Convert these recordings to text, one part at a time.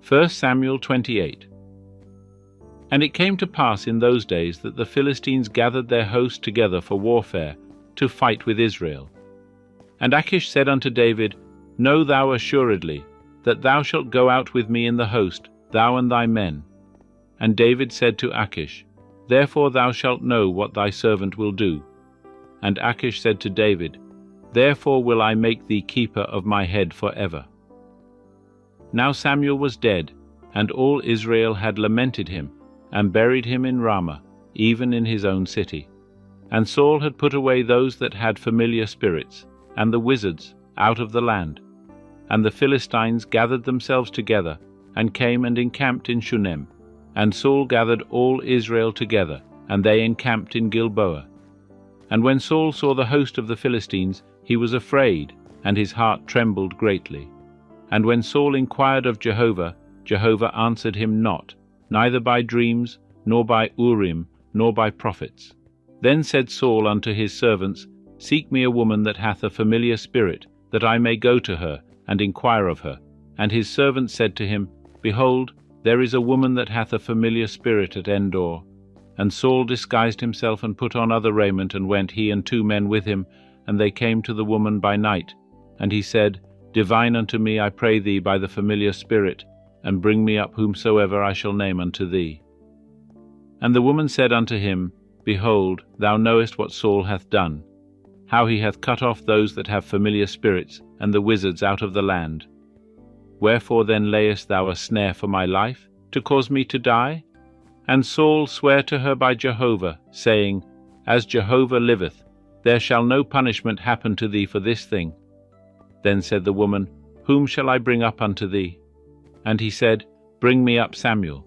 1 Samuel 28. And it came to pass in those days that the Philistines gathered their host together for warfare, to fight with Israel. And Achish said unto David, Know thou assuredly, that thou shalt go out with me in the host, thou and thy men. And David said to Achish, Therefore thou shalt know what thy servant will do. And Achish said to David, Therefore will I make thee keeper of my head for ever. Now Samuel was dead, and all Israel had lamented him, and buried him in Ramah, even in his own city. And Saul had put away those that had familiar spirits, and the wizards, out of the land. And the Philistines gathered themselves together, and came and encamped in Shunem. And Saul gathered all Israel together, and they encamped in Gilboa. And when Saul saw the host of the Philistines, he was afraid, and his heart trembled greatly. And when Saul inquired of Jehovah, Jehovah answered him not, neither by dreams, nor by Urim, nor by prophets. Then said Saul unto his servants, Seek me a woman that hath a familiar spirit, that I may go to her, and inquire of her. And his servants said to him, Behold, there is a woman that hath a familiar spirit at Endor. And Saul disguised himself, and put on other raiment, and went, he and 2 men with him, and they came to the woman by night. And he said, Divine unto me, I pray thee, by the familiar spirit, and bring me up whomsoever I shall name unto thee. And the woman said unto him, Behold, thou knowest what Saul hath done, how he hath cut off those that have familiar spirits, and the wizards out of the land. Wherefore then layest thou a snare for my life, to cause me to die? And Saul sware to her by Jehovah, saying, As Jehovah liveth, there shall no punishment happen to thee for this thing. Then said the woman, Whom shall I bring up unto thee? And he said, Bring me up Samuel.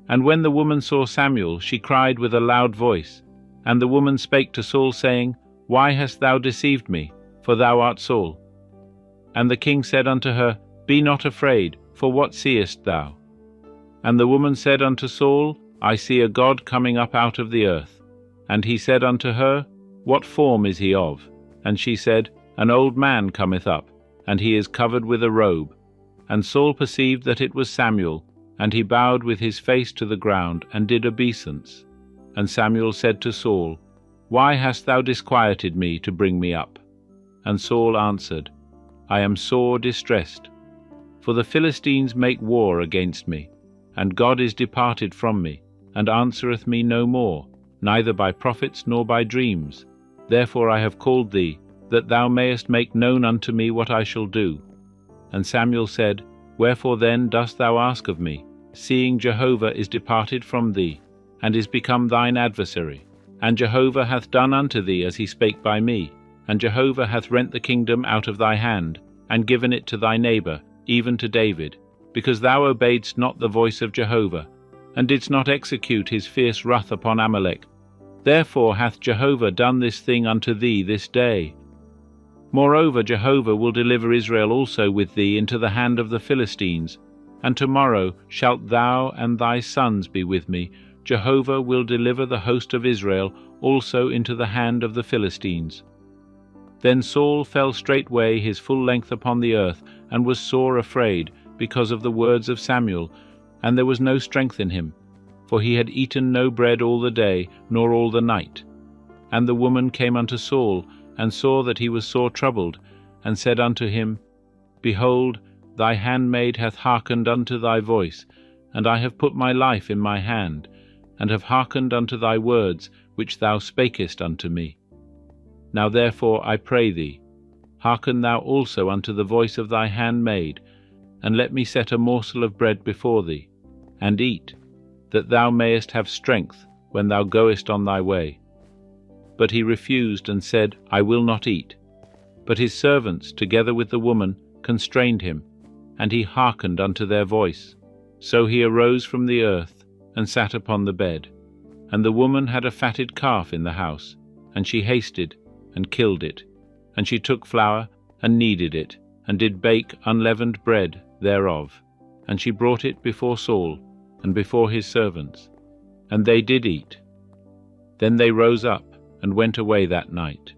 And when the woman saw Samuel, she cried with a loud voice. And the woman spake to Saul, saying, Why hast thou deceived me? For thou art Saul. And the king said unto her, Be not afraid, for what seest thou? And the woman said unto Saul, I see a God coming up out of the earth. And he said unto her, What form is he of? And she said, An old man cometh up, and he is covered with a robe. And Saul perceived that it was Samuel, and he bowed with his face to the ground, and did obeisance. And Samuel said to Saul, Why hast thou disquieted me to bring me up? And Saul answered, I am sore distressed. For the Philistines make war against me, and God is departed from me, and answereth me no more, neither by prophets nor by dreams. Therefore I have called thee, that thou mayest make known unto me what I shall do. And Samuel said, Wherefore then dost thou ask of me, seeing Jehovah is departed from thee, and is become thine adversary? And Jehovah hath done unto thee as he spake by me, and Jehovah hath rent the kingdom out of thy hand, and given it to thy neighbour, even to David, because thou obeyedst not the voice of Jehovah, and didst not execute his fierce wrath upon Amalek. Therefore hath Jehovah done this thing unto thee this day. Moreover Jehovah will deliver Israel also with thee into the hand of the Philistines, and tomorrow shalt thou and thy sons be with me. Jehovah will deliver the host of Israel also into the hand of the Philistines. Then Saul fell straightway his full length upon the earth, and was sore afraid, because of the words of Samuel, and there was no strength in him, for he had eaten no bread all the day, nor all the night. And the woman came unto Saul, and saw that he was sore troubled, and said unto him, Behold, thy handmaid hath hearkened unto thy voice, and I have put my life in my hand, and have hearkened unto thy words, which thou spakest unto me. Now therefore I pray thee, hearken thou also unto the voice of thy handmaid, and let me set a morsel of bread before thee, and eat, that thou mayest have strength when thou goest on thy way. But he refused, and said, I will not eat. But his servants, together with the woman, constrained him, and he hearkened unto their voice. So he arose from the earth, and sat upon the bed. And the woman had a fatted calf in the house, and she hasted, and killed it. And she took flour, and kneaded it, and did bake unleavened bread thereof. And she brought it before Saul, and before his servants. And they did eat. Then they rose up, and went away that night.